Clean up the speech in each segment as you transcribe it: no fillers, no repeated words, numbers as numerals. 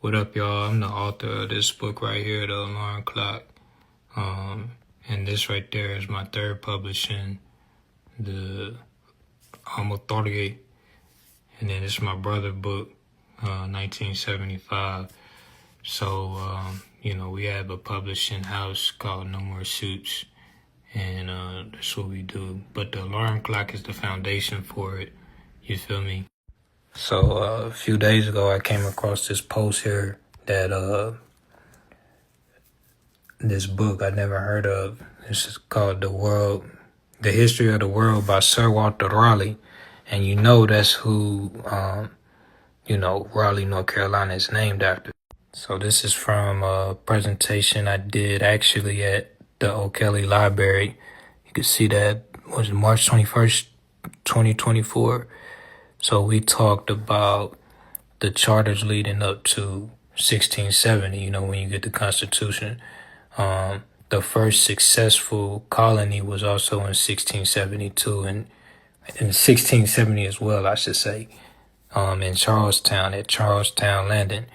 What up, y'all? I'm the author of this book right here, The Alarm Clock. And this right there is my third publishing, the Authority. And then it's my brother book, 1975. So, we have a publishing house called No More Suits, and that's what we do. But the Alarm Clock is the foundation for it. You feel me? So a few days ago, I came across this post here that this book I never heard of. This is called The History of the World by Sir Walter Raleigh. And that's who, Raleigh, North Carolina is named after. So this is from a presentation I did actually at the O'Kelly Library. You can see that was March 21st, 2024. So we talked about the charters leading up to 1670, when you get the Constitution. The first successful colony was also in 1672 and in 1670 as well, I should say, in Charlestown, at Charlestown Landing.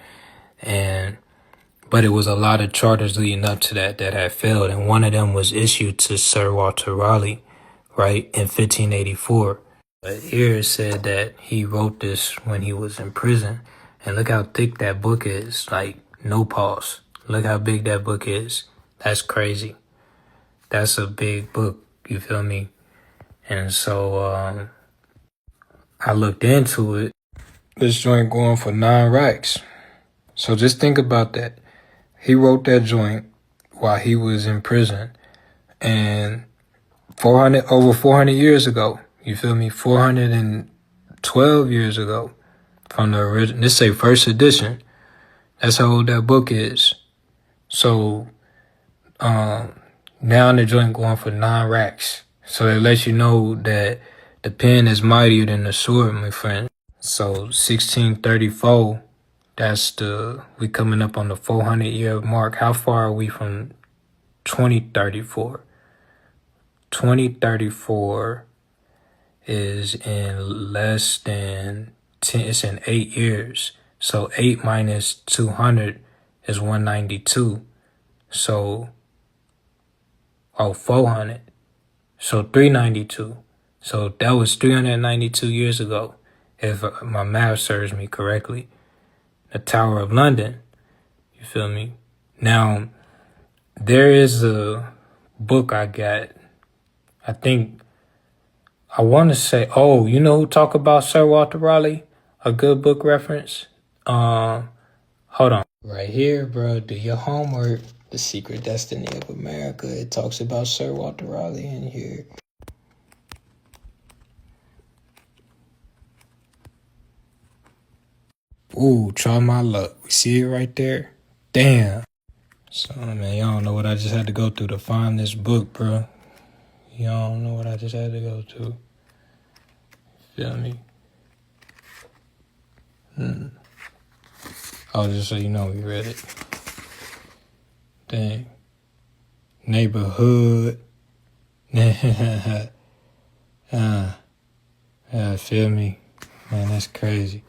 But it was a lot of charters leading up to that had failed, and one of them was issued to Sir Walter Raleigh, right, in 1584. But here it said that he wrote this when he was in prison, and look how thick that book is, like no pause. Look how big that book is. That's crazy. That's a big book, you feel me? And so I looked into it. This joint going for 9 racks. So just think about that. He wrote that joint while he was in prison, and over 400 years ago. You feel me? 412 years ago from the original. This say first edition. That's how old that book is. So now the joint going for 9 racks. So it lets you know that the pen is mightier than the sword, my friend. So 1634, we coming up on the 400-year mark. How far are we from 2034? 2034 is in less than 10, it's in 8 years. So 8 minus 200 is 192. So, 400. So 392. So that was 392 years ago, if my math serves me correctly. The Tower of London, you feel me? Now, there is a book I got, I want to say, you know who talk about Sir Walter Raleigh? A good book reference? Hold on. Right here, bro, do your homework. The Secret Destiny of America. It talks about Sir Walter Raleigh in here. Ooh, try my luck. We see it right there? Damn. So, man, y'all don't know what I just had to go through to find this book, bro. Y'all don't know what I just had to go through. Feel me? Oh, just so you know, we read it. Dang. Neighborhood. Feel me? Man, that's crazy.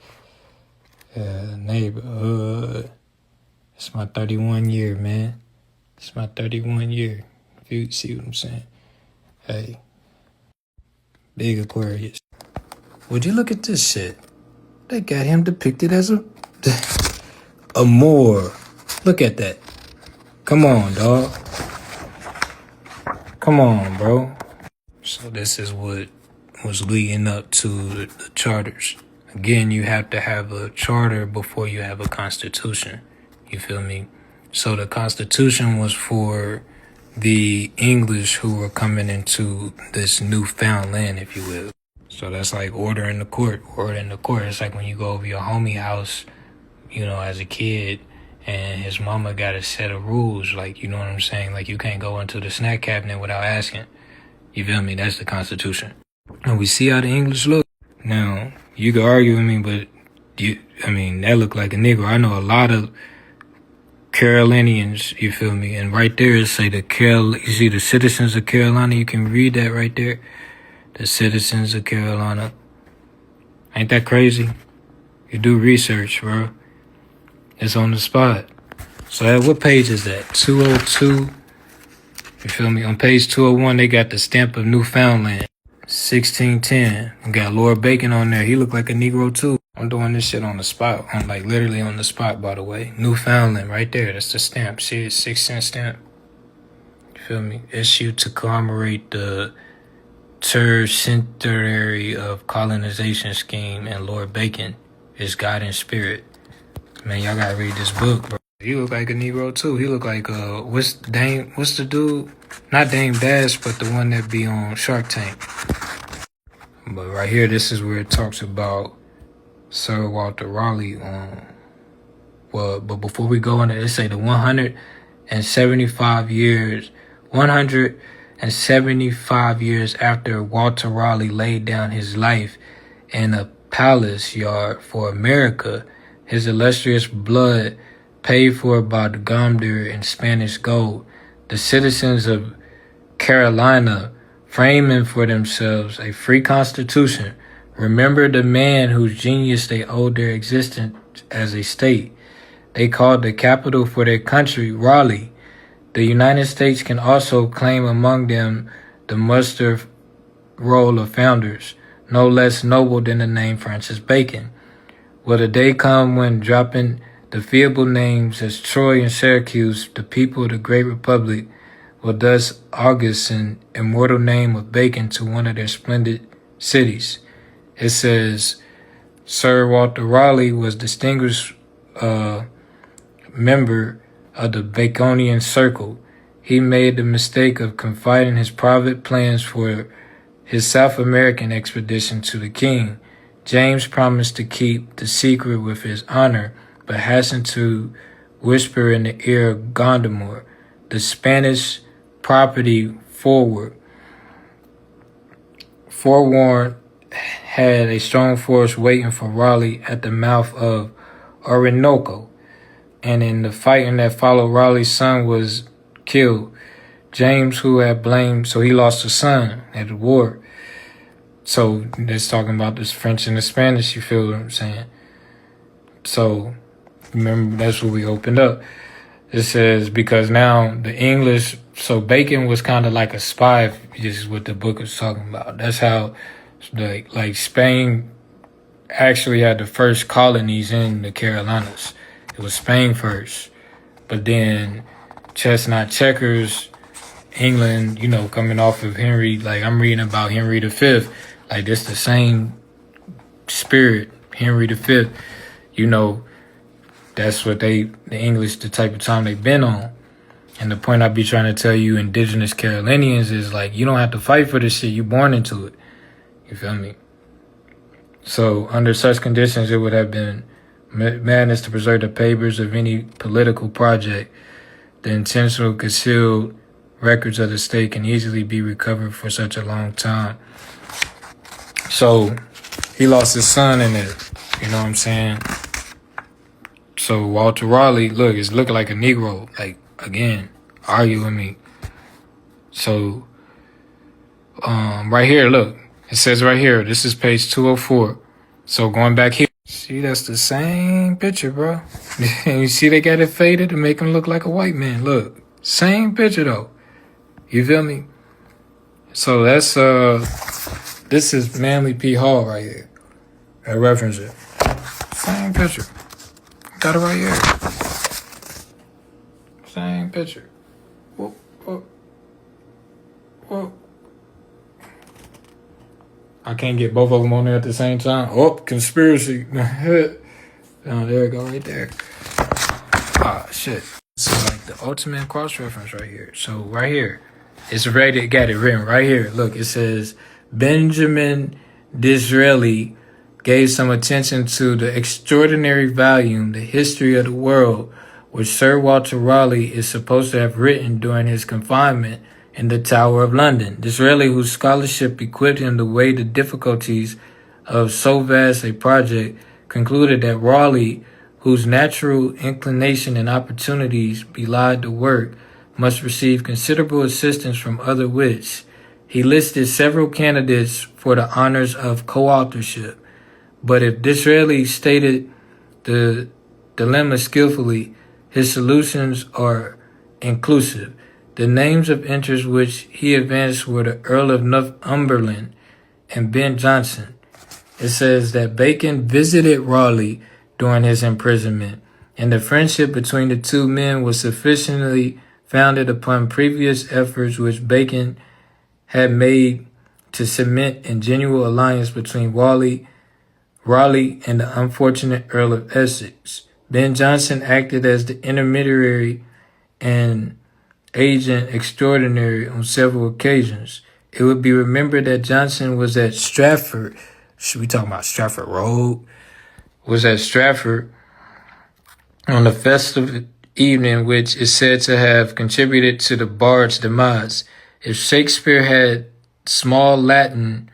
Neighborhood. It's my 31 year, man. It's my 31 year. If you see what I'm saying. Hey. Big Aquarius. Would you look at this shit? They got him depicted as a Moor. Look at that. Come on, dog. Come on, bro. So this is what was leading up to the charters. Again, you have to have a charter before you have a constitution. You feel me? So the Constitution was for the English who were coming into this newfound land, if you will. So that's like order in the court. Order in the court. It's like when you go over your homie house, as a kid, and his mama got a set of rules. Like, you know what I'm saying? Like, you can't go into the snack cabinet without asking. You feel me? That's the Constitution. And we see how the English look. Now, you could argue with me, but that look like a Negro. I know a lot of Carolinians, you feel me? And right there it say you see the citizens of Carolina. You can read that right there. The citizens of Carolina. Ain't that crazy? You do research, bro. It's on the spot. So what page is that? 202. You feel me? On page 201, they got the stamp of Newfoundland. 1610. We got Lord Bacon on there. He looked like a Negro too. I'm doing this shit on the spot. I'm like literally on the spot, by the way. Newfoundland right there. That's the stamp. See it? 6-cent stamp. You feel me? Issued to commemorate the tercentenary of colonization scheme, and Lord Bacon is God in spirit. Man, y'all gotta read this book, bro. He look like a Negro too. He look like what's the dude? Not Dame Dash, but the one that be on Shark Tank. But right here, this is where it talks about Sir Walter Raleigh. But before we go into it, say the 175 years after Walter Raleigh laid down his life in a palace yard for America, his illustrious blood paid for by the Gomder and Spanish gold, the citizens of Carolina, framing for themselves a free constitution, remembered the man whose genius they owed their existence as a state. They called the capital for their country Raleigh. The United States can also claim among them the muster roll of founders, no less noble than the name Francis Bacon. Will the day come when, dropping the feeble names as Troy and Syracuse, the people of the great republic will thus august an immortal name of Bacon to one of their splendid cities? It says, Sir Walter Raleigh was distinguished member of the Baconian circle. He made the mistake of confiding his private plans for his South American expedition to the king. James promised to keep the secret with his honor, but hastened to whisper in the ear of Gondomar, the Spanish property forewarned, had a strong force waiting for Raleigh at the mouth of Orinoco, and in the fighting that followed, Raleigh's son was killed. James, who had blamed, so he lost a son at the war. So that's talking about this French and the Spanish, you feel what I'm saying? So remember, that's what we opened up. It says, because now the English, so Bacon was kind of like a spy, is what the book is talking about. That's how, like Spain actually had the first colonies in the Carolinas. It was Spain first. But then chestnut checkers, England, coming off of Henry, like I'm reading about Henry V, like this the same spirit, Henry V, that's what the English, the type of time they've been on. And the point I be trying to tell you indigenous Carolinians is like, you don't have to fight for this shit, you born into it. You feel me? So under such conditions, it would have been madness to preserve the papers of any political project. The intentional concealed records of the state can easily be recovered for such a long time. So he lost his son in it, you know what I'm saying? So Walter Raleigh, look, it's looking like a Negro, like, again, argue with me. So, right here, look, it says right here, this is page 204. So going back here, see, that's the same picture, bro. You see they got it faded to make him look like a white man. Look, same picture though. You feel me? So that's, this is Manly P. Hall right here. I reference it. Same picture. Got it right here. Same picture. Whoa, whoa, whoa. I can't get both of them on there at the same time. Oh, conspiracy. Oh, there we go, right there. Ah, shit. So like the ultimate cross-reference right here. So right here, it's ready. Got it written right here. Look, it says Benjamin Disraeli gave some attention to the extraordinary volume, The History of the World, which Sir Walter Raleigh is supposed to have written during his confinement in the Tower of London. Disraeli, whose scholarship equipped him to weigh the difficulties of so vast a project, concluded that Raleigh, whose natural inclination and opportunities belied the work, must receive considerable assistance from other wits. He listed several candidates for the honors of co-authorship. But if Disraeli stated the dilemma skillfully. His solutions are inclusive. The names of interest which he advanced were the Earl of Northumberland and Ben Jonson. It says that Bacon visited Raleigh during his imprisonment, and the friendship between the two men was sufficiently founded upon previous efforts which Bacon had made to cement a genuine alliance between Raleigh and the unfortunate Earl of Essex. Ben Jonson acted as the intermediary and agent extraordinary on several occasions. It would be remembered that Jonson was at Stratford. Should we talk about Stratford Road? Was at Stratford on the festive evening, which is said to have contributed to the bard's demise. If Shakespeare had small Latin,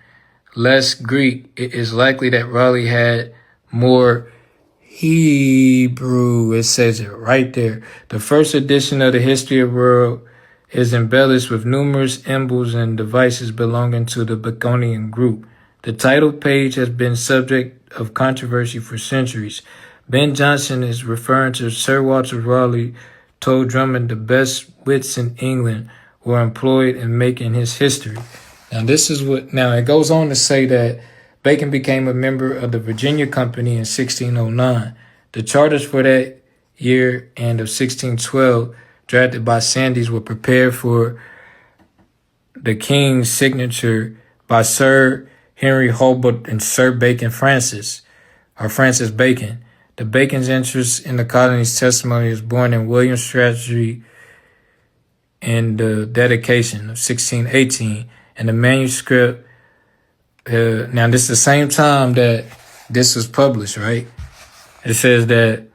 less Greek, it is likely that Raleigh had more Hebrew. It says it right there. The first edition of the History of the World is embellished with numerous emblems and devices belonging to the Baconian group. The title page has been subject of controversy for centuries. Ben Jonson is referring to Sir Walter Raleigh told Drummond the best wits in England were employed in making his history. Now it goes on to say that Bacon became a member of the Virginia Company in 1609. The charters for that year and of 1612, drafted by Sandys, were prepared for the King's signature by Sir Henry Holbrook and Sir Francis Bacon. The Bacon's interest in the colony's testimony is born in William's strategy in the dedication of 1618, and the manuscript. Now, this is the same time that this was published, right? It says that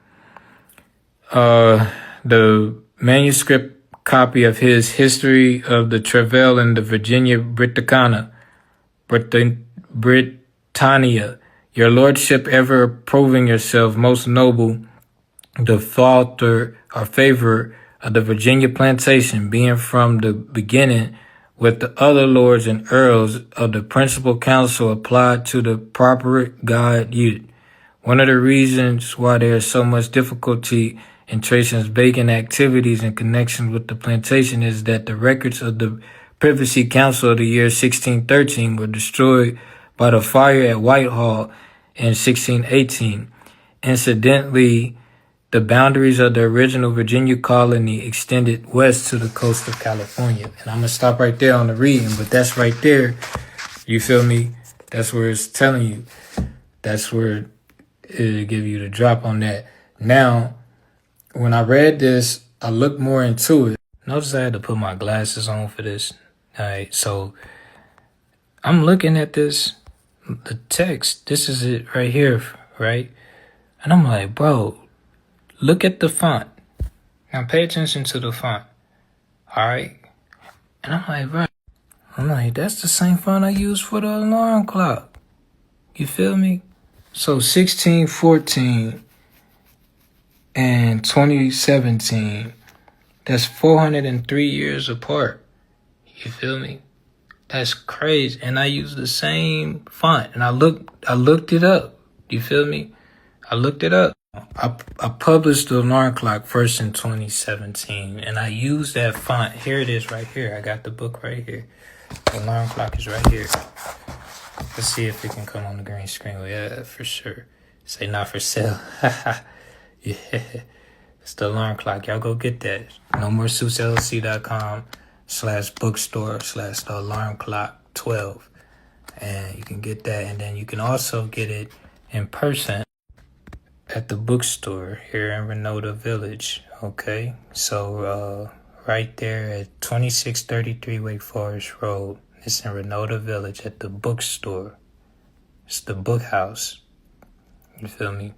the manuscript copy of his History of the Travail in the Virginia Britannia, your lordship ever approving yourself most noble, the author or favor of the Virginia plantation, being from the beginning with the other lords and earls of the principal council applied to the proper guide youth. One of the reasons why there is so much difficulty in tracing Bacon activities in connection with the plantation is that the records of the Privacy Council of the year 1613 were destroyed by the fire at Whitehall in 1618. Incidentally, the boundaries of the original Virginia colony extended west to the coast of California. And I'm going to stop right there on the reading, but that's right there. You feel me? That's where it's telling you. That's where it'll give you the drop on that. Now, when I read this, I looked more into it. Notice I had to put my glasses on for this. All right, so I'm looking at this, the text. This is it right here, right? And I'm like, bro, look at the font. Now pay attention to the font. All right? And I'm like, that's the same font I used for the alarm clock. You feel me? So 1614 and 2017, that's 403 years apart. You feel me? That's crazy. And I used the same font. And I looked it up. You feel me? I looked it up. I published the alarm clock first in 2017, and I used that font. Here it is right here. I got the book right here. The alarm clock is right here. Let's see if it can come on the green screen. Well, yeah, for sure. Say not for sale. Yeah. It's the alarm clock. Y'all go get that. NoMoreSuitsLLC.com/bookstore/the alarm clock 12. And you can get that. And then you can also get it in person at the bookstore here in Renota Village. Okay. So, right there at 2633 Wake Forest Road. It's in Renota Village at the bookstore. It's the book house. You feel me?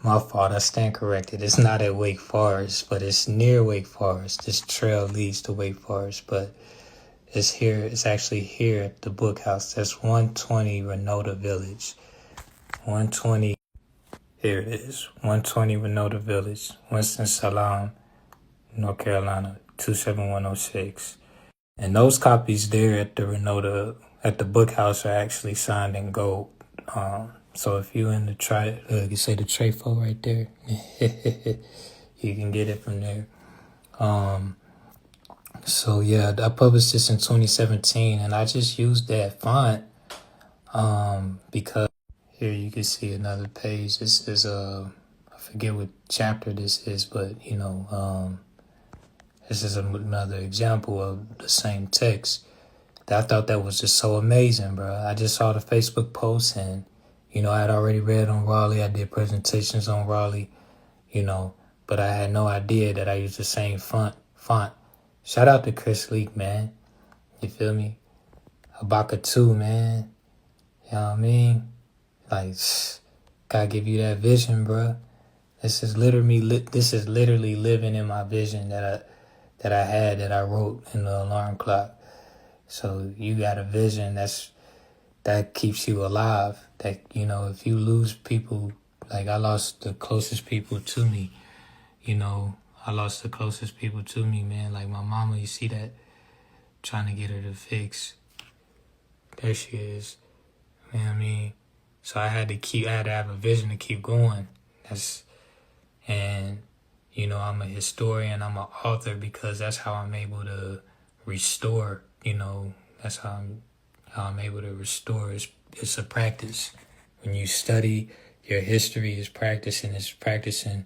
My fault, I stand corrected. It's not at Wake Forest, but it's near Wake Forest. This trail leads to Wake Forest, but it's here. It's actually here at the book house. That's 120 Renota Village. 120. Here it is. 120 Renota Village, Winston-Salem, North Carolina, 27106. And those copies there at the book house are actually signed in gold. So if you in the you say the Trafo right there, you can get it from there. So yeah, I published this in 2017, and I just used that font because here you can see another page. This is I forget what chapter this is, but this is another example of the same text. I thought that was just so amazing, bro. I just saw the Facebook post, and I had already read on Raleigh. I did presentations on Raleigh, but I had no idea that I used the same font. Shout out to Chris Leak, man. You feel me? Abaka too, man. You know what I mean? Like, gotta give you that vision, bro. This is literally living in my vision that I wrote in the alarm clock. So you got a vision that keeps you alive. That if you lose people, like I lost the closest people to me. I lost the closest people to me, man. Like my mama, you see that? Trying to get her to fix. There she is. You know what I mean? So I had to have a vision to keep going. I'm a historian, I'm an author, because that's how I'm able to restore, that's how I'm able to restore. It's a practice. When you study your history, it's practicing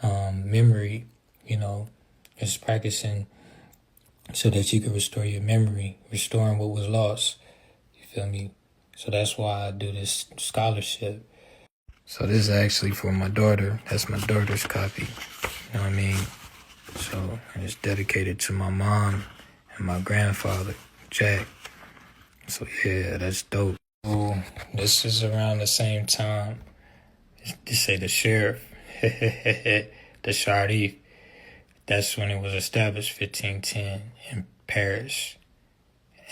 memory, it's practicing so that you can restore your memory, restoring what was lost. You feel me? So that's why I do this scholarship. So this is actually for my daughter. That's my daughter's copy. You know what I mean? So it's dedicated to my mom and my grandfather, Jack. So yeah, that's dope. Ooh, this is around the same time. They say the sheriff, the Sharif. That's when it was established, 1510 in Paris.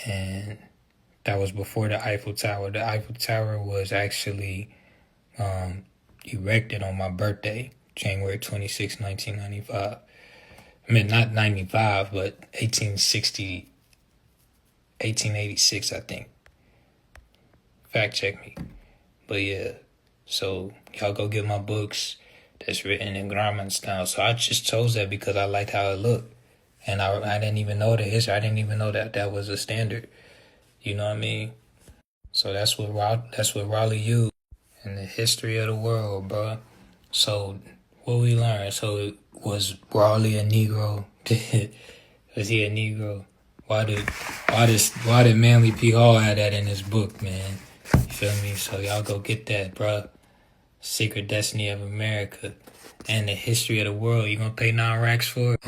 And that was before the Eiffel Tower. The Eiffel Tower was actually erected on my birthday, January 26, 1995. I mean, not 95, but 1886, I think. Fact check me. But yeah, so y'all go get my books that's written in Grauman style. So I just chose that because I liked how it looked. And I didn't even know the history. I didn't even know that was a standard. You know what I mean? So that's what Raleigh used in the history of the world, bro. So what we learned? So was Raleigh a Negro? Was he a Negro? Why did Manly P. Hall have that in his book, man? You feel me? So y'all go get that, bro. Secret Destiny of America and the history of the world. You gonna pay 9 racks for it?